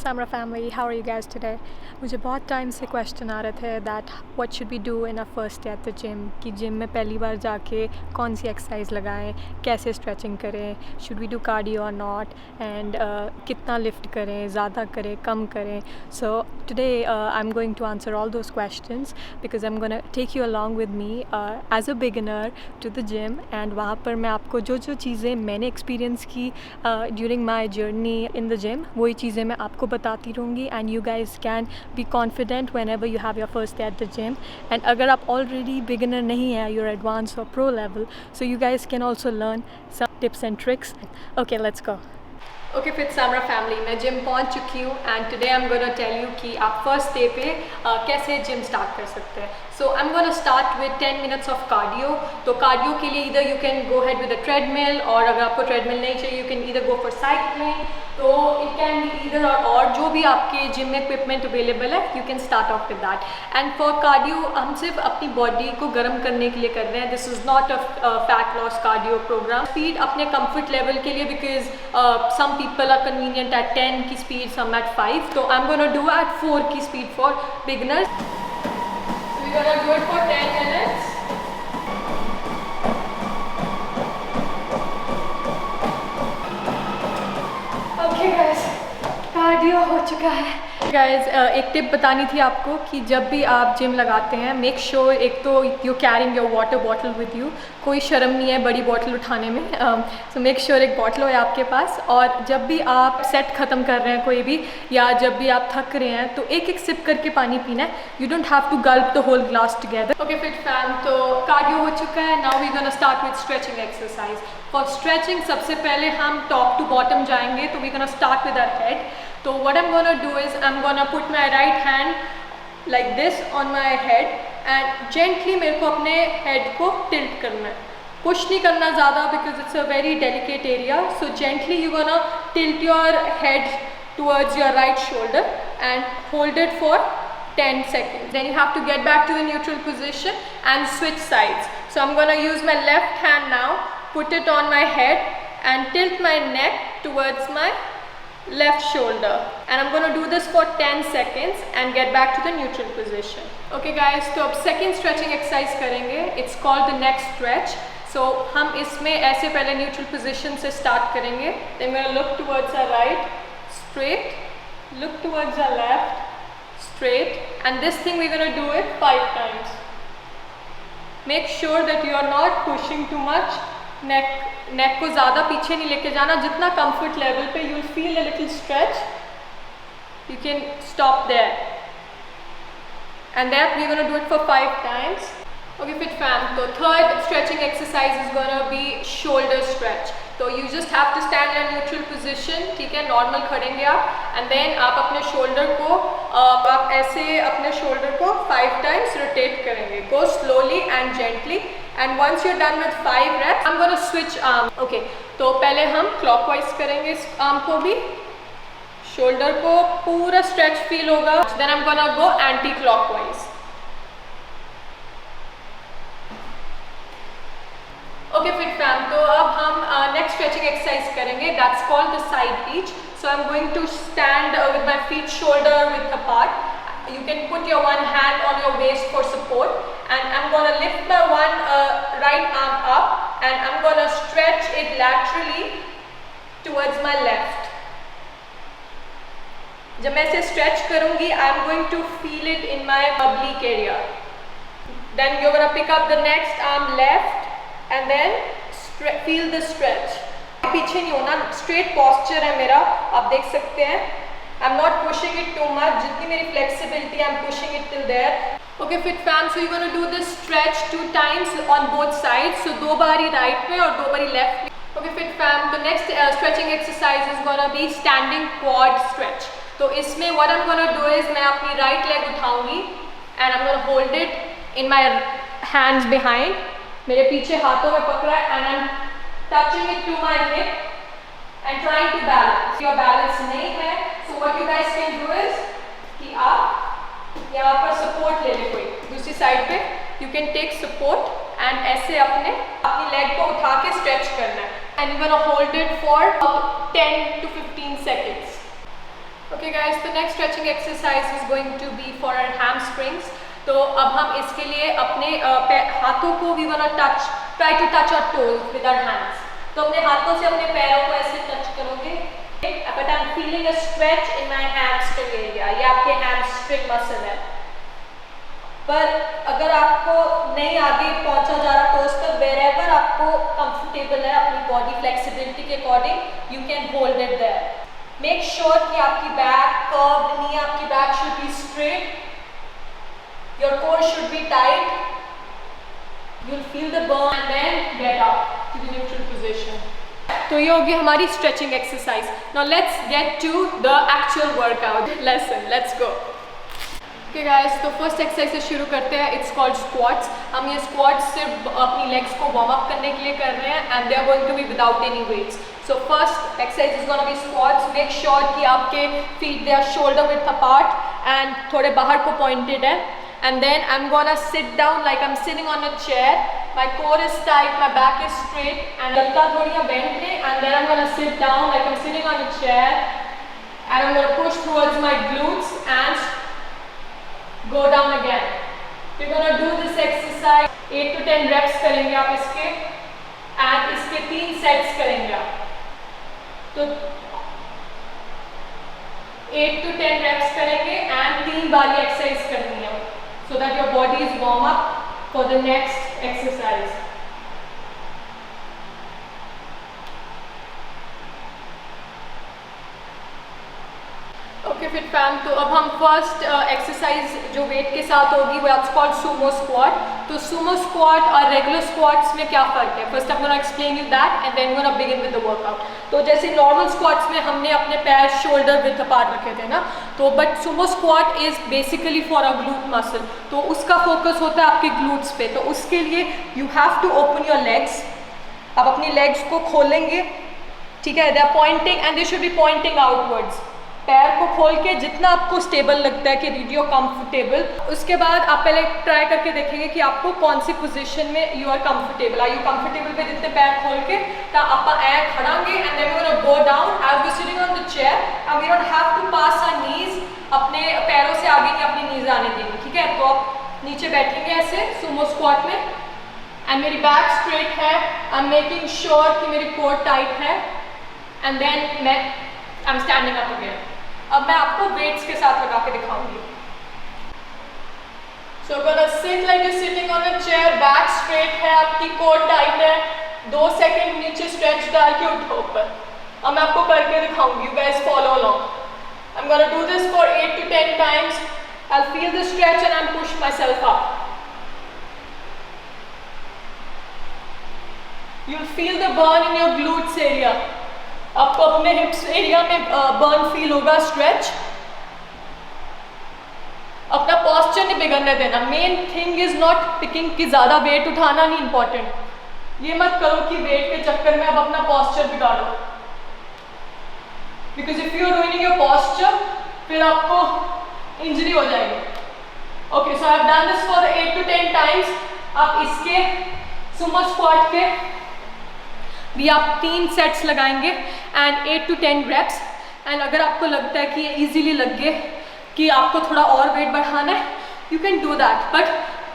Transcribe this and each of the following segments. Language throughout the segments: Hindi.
Samra family, how are you guys today? मुझे बहुत टाइम से क्वेश्चन आ रहे थे that what should we do in a first day at the gym, कि जिम में पहली बार जाके कौन सी एक्सरसाइज लगाएं, कैसे स्ट्रेचिंग करें, शुड वी डू कार्डियो और नॉट, एंड कितना लिफ्ट करें, ज़्यादा करें, कम करें. So today I am going to answer all those questions because I am gonna take you along with me as a beginner to the gym. And वहाँ पर मैं आपको जो जो चीज़ें मैंने एक्सपीरियंस की during my journey in the gym, वही चीज़ें मैं आपको बताती रहूँगी. And you guys can be confident whenever you have your first day at the gym. And अगर आप already beginner नहीं है, you're advanced or pro level, so you guys can also learn some tips and tricks. Okay, let's go. Okay fit Samra family, मैं जिम पहुंच चुकी हूँ and today I am gonna tell you कि आप फर्स्ट डे पे कैसे जिम स्टार्ट कर सकते हैं. So I am gonna start with 10 minutes of cardio. तो कार्डियो के लिए इधर you can go head with a treadmill, और अगर आपको ट्रेडमिल नहीं चाहिए यू कैन इधर गो फॉर साइक्लिंग. तो इट कैन बी इधर और जो भी आपके जिम में इक्विपमेंट अवेलेबल है you can start off with that. And for cardio हम सिर्फ अपनी बॉडी को गर्म करने के लिए कर रहे हैं. This is not a fat loss cardio program. Speed अपने कंफर्ट लेवल के लिए, because some people are convenient at 10 की speed, some at 5. So I'm going to do at 4 की speed for beginners. So we're going to do it for 10 minutes. Okay guys, cardio हो चुका है. गाइज एक टिप बतानी थी आपको कि जब भी आप जिम लगाते हैं मेक श्योर एक तो you carrying your water bottle with you. कोई शर्म नहीं है बड़ी बॉटल उठाने में. सो मेक श्योर एक बॉटल हो आपके पास. और जब भी आप सेट ख़त्म कर रहे हैं कोई भी, या जब भी आप थक रहे हैं, तो एक एक सिप करके पानी पीना है. You don't have to gulp the whole glass together. Okay fit fam, तो कार्डियो हो चुका है. Now we gonna start with stretching exercise. For stretching सबसे पहले हम टॉप टू बॉटम जाएंगे. तो we gonna start with our head. So what I'm gonna do is I'm gonna put my right hand like this on my head and gently मेरे को अपने head को tilt करना है. Push नहीं करना ज़्यादा because it's a very delicate area. So gently you're gonna tilt your head towards your right shoulder and hold it for 10 seconds. Then you have to get back to the neutral position and switch sides. So I'm gonna use my left hand now, put it on my head and tilt my neck towards my left shoulder, and I'm going to do this for 10 seconds and get back to the neutral position. Okay guys, तो अब second stretching exercise करेंगे. It's called the neck stretch. So हम इसमें ऐसे पहले neutral position से start करेंगे. Then we're going to look towards our right, straight, look towards our left, straight, and this thing we're going to do it 5 times. Make sure that you are not pushing too much. नेक को ज़्यादा पीछे नहीं लेके जाना. जितना कंफर्ट लेवल पे you will feel a little stretch, you can stop there. And that we are gonna do it for 5 times. Okay fit fam, तो third stretching exercise is gonna be shoulder stretch. तो you just have to stand in neutral position. ठीक है, नॉर्मल खड़ेंगे आप, एंड देन आप अपने शोल्डर को आप ऐसे अपने शोल्डर को 5 टाइम्स रोटेट करेंगे. गो slowly and gently. And once you're done with 5 reps, I'm going to switch arm. Okay, तो पहले हम clockwise करेंगे इस arm को भी. Shoulder को पूरा stretch feel होगा. Then I'm going to go anti-clockwise. Okay, fit fam. तो अब हम next stretching exercise करेंगे. That's called the side reach. So I'm going to stand with my feet shoulder width apart. You can put your one hand on your waist for support, and I'm going to lift my one right arm up and I'm going to stretch it laterally towards my left. जब मैं इसे stretch करूँगी I'm going to feel it in my oblique area. Then you're going to pick up the next arm left and then feel the stretch. पीछे नहीं होना, straight posture है मेरा, आप देख सकते हैं. I'm not pushing it too much. जितनी मेरी flexibility, I'm pushing it till there. Okay, fit fam. So you're going to do this stretch 2 times on both sides. So 2 बारी right में और 2 बारी left में. Okay, fit fam. The next stretching exercise is going to be standing quad stretch. तो इसमें what I'm going to do is मैं अपनी right leg उठाऊंगी and I'm going to hold it in my hands behind. मेरे पीछे हाथों में पकड़ा है and I'm touching it to my hip and trying to balance. Your balance नहीं है, so what you guys can do is कि आप यहाँ पर support ले ले. कोई दूसरी साइड पे you can take support and ऐसे अपनी leg को उठा के stretch करना है. And you're gonna hold it for 10 to 15 seconds. Okay guys, the next stretching exercise is going to be for our hamstrings. तो अब हम इसके लिए अपने हाथों को we wanna try to touch our toes with our hands. तो अपने हाथों से अपने पैरों को ऐसे टच करोगे. But I'm feeling a stretch in my hamstring area. ये आपके hamstring muscle है. पर अगर आपको नहीं आगे पहुंचा जा रहा टोस तक, wherever आपको comfortable है अपनी body flexibility के according, you can hold it there. Make sure कि आपकी back curved नहीं, आपकी back should be straight. Your core should be tight. You'll feel the burn and then get up to the neutral position. तो ये होगी हमारी stretching exercise. Now let's get to the actual workout lesson. Let's go. Okay guys, तो फर्स्ट एक्सरसाइज से शुरू करते हैं. It's called squats. हम ये स्क्वाट्स सिर्फ अपनी लेग्स को वार्म अप करने के लिए कर रहे हैं and they are going to be without any weights. So first exercise is gonna be squats. Make sure कि आपके feet they are shoulder width apart and थोड़े बाहर को पॉइंटेड है. And then I am gonna sit down like I am sitting on a chair. My core is tight, my back is straight and गत्ता थोड़ी बेंड है. And then I am gonna sit down like I am sitting on a chair and I am gonna push towards my glutes and go down again. We're gonna do this exercise 8 to 10 reps करेंगे आप इसके and इसके 3 sets करेंगे आप. तो 8 to 10 reps करेंगे and 3 बार ये exercise करनी है so that your body is warm up for the next exercise. Okay fit fam. तो अब हम फर्स्ट एक्सरसाइज जो वेट के साथ होगी वो इट्स कॉल्ड सुमो स्क्वाट. तो सुमो स्क्वाट और रेगुलर स्क्वाट्स में क्या फ़र्क है? First I am gonna explain you that and then gonna begin with the workout. तो जैसे नॉर्मल स्क्वाट्स में हमने अपने पैर शोल्डर विथ अपार्ट रखे थे ना, तो but sumo squat is basically for a glute muscle. तो उसका फोकस होता है आपके ग्लूट्स पे. तो उसके लिए you have to open your legs. आप अपनी लेग्स को खोलेंगे, ठीक है. They are pointing and they should be pointing outwards. पैर को खोल के जितना आपको स्टेबल लगता है कि रीडियो कंफर्टेबल. उसके बाद आप पहले ट्राई करके देखेंगे कि आपको कौन सी पोजीशन में you are comfortable. Are you comfortable पे जितने पैर खोल के तो आप ऐ खड़ांगे and then we gonna go down as we sitting on the chair and we don't have to pass our knees. अपने पैरों से आगे नहीं अपनी नीज आने देंगे, ठीक है. तो आप नीचे बैठेंगे ऐसे सुमो स्क्वाट में एंड मेरी बैक स्ट्रेट है. आई एम मेकिंग श्योर कि मेरी कोर टाइट है एंड देन मैं I am standing up again. अब मैं आपको वेट्स के साथ लगा के दिखाऊंगी. So gonna sit like you sitting on a chair. Back straight है, आपकी कोर टाइट है. 2 सेकंड नीचे स्ट्रेच डाल के उठो ऊपर. अब मैं आपको करके दिखाऊंगी. You guys follow along. I am gonna do this for 8 to 10 times. I will feel the stretch and I am push my self up. You will feel the burn in your glutes area. आपको अपने हिप्स एरिया में बर्न फील होगा, स्ट्रेच. अपना पॉस्चर नहीं बिगड़ने देना. Main thing is not picking कि ज़्यादा वेट उठाना नहीं इम्पॉर्टेंट. ये मत करो कि वेट के चक्कर में अब अपना पॉस्चर बिगाड़ो, because if you are ruining your posture फिर आपको इंजरी हो जाएगी. Okay, so I have done this for 8 to 10 times. आप इसके सुमो स्क्वाट के भी आप 3 सेट्स लगाएंगे एंड 8 to 10 रेप्स. एंड अगर आपको लगता है कि ये ईजीली लग गए कि आपको थोड़ा और वेट बढ़ाना है, you can do that, but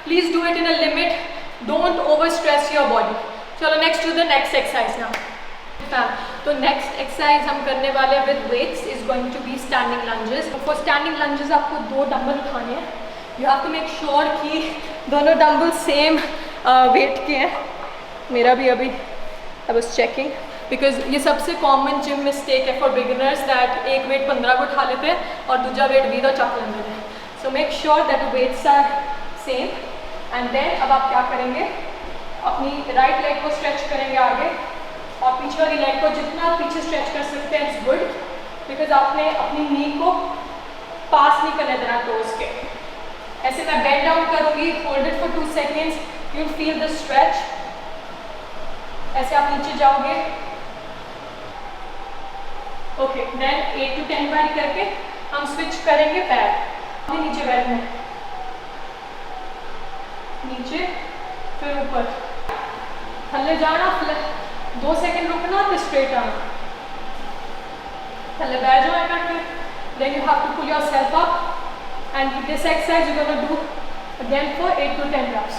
please do it in a limit. Don't over stress your body. चलो next to the next exercise now. तो नेक्स्ट एक्सरसाइज हम करने वाले हैं with weights is going to be standing lunges. For standing lunges आपको 2 डंबल उठाने हैं. You have to make sure कि दोनों डंबल सेम वेट के हैं. मेरा भी अभी आई वॉज चेकिंग बिकॉज ये सबसे कॉमन जिम मिस्टेक है फॉर बिगिनर्स दैट एक वेट 15 को उठा लेते हैं और दूसरा वेट 20 और चक लेते हैं. So make sure that weights are same. And then अब आप क्या करेंगे, अपनी राइट लेग को स्ट्रेच करेंगे आगे और पीछे वाली लेग को जितना पीछे स्ट्रेच कर सकते हैं इट्स गुड, बिकॉज आपने अपनी नी को पास नहीं करने देना टोज के. ऐसे मैं बेंड डाउन करूँगी, hold it for 2 seconds, you feel the stretch. ऐसे आप नीचे जाओगे. ओके, देन 8 to 10 बार करके हम स्विच करेंगे पैर. अभी नीचे बैठना है, नीचे फिर ऊपर. थल्ले जाना, 2 सेकंड रुकना, फिर स्ट्रेट आना. थल्ले बैठ जाओ करके then you have to pull yourself up and with this exercise you're going to do again for 8 to 10 reps.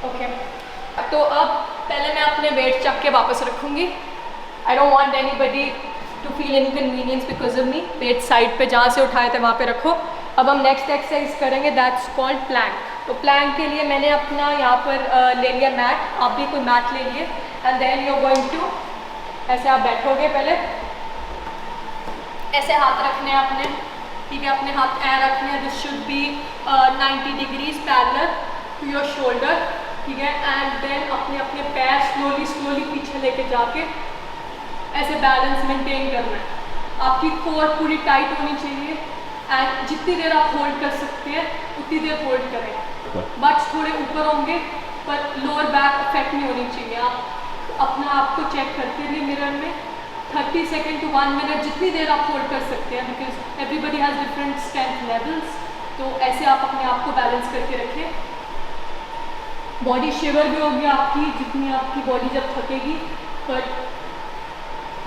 Okay, तो अब पहले मैं अपने वेट चक के वापस रखूँगी. I don't want anybody to feel inconvenience because of me. Weight side पे जहाँ से उठाए थे वहाँ पे रखो. अब हम नेक्स्ट एक्सरसाइज करेंगे, दैट्स कॉल्ड प्लैंक. तो प्लैंक के लिए मैंने अपना यहाँ पर ले लिया मैट, आप भी कोई मैट ले लिए. And then you are going to, ऐसे आप बैठोगे, पहले ऐसे हाथ रखने हैं अपने, ठीक है, अपने हाथ ऐ रखने हैं. This should be 90 degrees parallel to your shoulder, ठीक है. एंड देन अपने अपने पैर स्लोली पीछे लेके जाके ऐसे बैलेंस मेंटेन करना है. आपकी कोर पूरी टाइट होनी चाहिए एंड जितनी देर आप होल्ड कर सकते हैं उतनी देर होल्ड करें. बट्स थोड़े ऊपर होंगे पर लोअर बैक अफेक्ट नहीं होनी चाहिए. आप अपना आप को चेक करते रहिए मिरर में 30 सेकेंड टू 1 मिनट जितनी देर आप होल्ड कर सकते हैं, because everybody has different strength levels. तो ऐसे आप अपने आप को बैलेंस करके रखें. बॉडी शिवर भी होगी आपकी जितनी आपकी बॉडी जब थकेगी. पर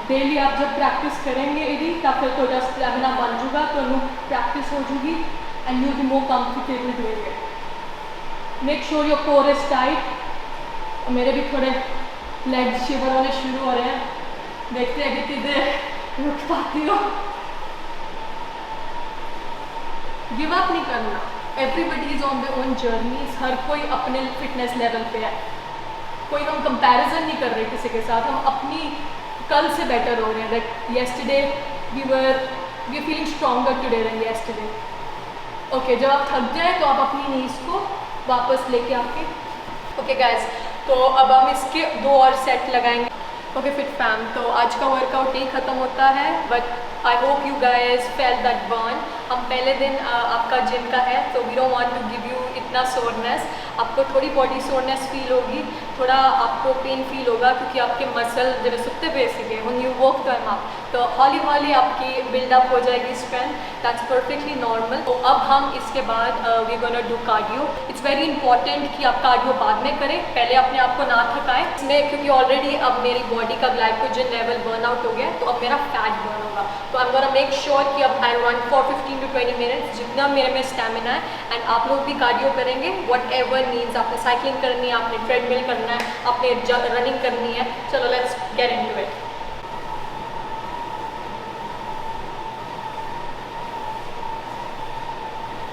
डेली आप जब प्रैक्टिस करेंगे यदि तब फिर थोड़ा स्टैमिना बन जाएगा, तो प्रैक्टिस हो जाएगी and you be more comfortable doing it. Make sure your core is tight. मेरे भी थोड़े लेग्स शिवर होने शुरू हो रहे हैं, देखते हैं कितनी देर रुक पाती हो. गिव अप नहीं करना. Everybody is on their own journey. हर कोई अपने फिटनेस लेवल पे है. कोई हम कंपैरिजन नहीं कर रहे किसी के साथ. हम अपनी कल से बेटर हो रहे हैं. That yesterday we are feeling stronger today than yesterday. Okay, जब आप थक जाए तो आप अपनी नीज को वापस लेके आके. ओके गाइज, तो अब हम इसके 2 और सेट लगाएंगे. ओके फिट फैम, तो आज का वर्कआउट नहीं ख़त्म होता है, but I hope you guys feel that burn. हम पहले दिन आपका जिम का है, तो we don't want to give you इतना सोरनेस. आपको थोड़ी बॉडी सोरनेस फील होगी, थोड़ा आपको पेन फील होगा क्योंकि आपके मसल जब सुकते पे सीखे when you work them up, तो हौली हौली आपकी बिल्डअप हो जाएगी स्ट्रेंथ. That's perfectly normal. तो अब हम इसके बाद we gonna do cardio. It's very important कि आप कार्डियो बाद में करें, पहले अपने आप को ना थकाएं इसमें, क्योंकि ऑलरेडी अब मेरी बॉडी का ग्लाइकोजन लेवल बर्न आउट हो गया, तो अब मेरा फैट बर्न होगा. तो आई एम गोना मेक श्योर कि अब I run for 15 to 20 minutes जितना मेरे में स्टैमिना है. एंड आप लोग भी कार्डियो करेंगे वट एवर मीन्स. आपने साइकिलिंग करनी है, आपने ट्रेडमिल करना है, आपने रनिंग करनी है. चलो लेट्स गेट इनटू इट.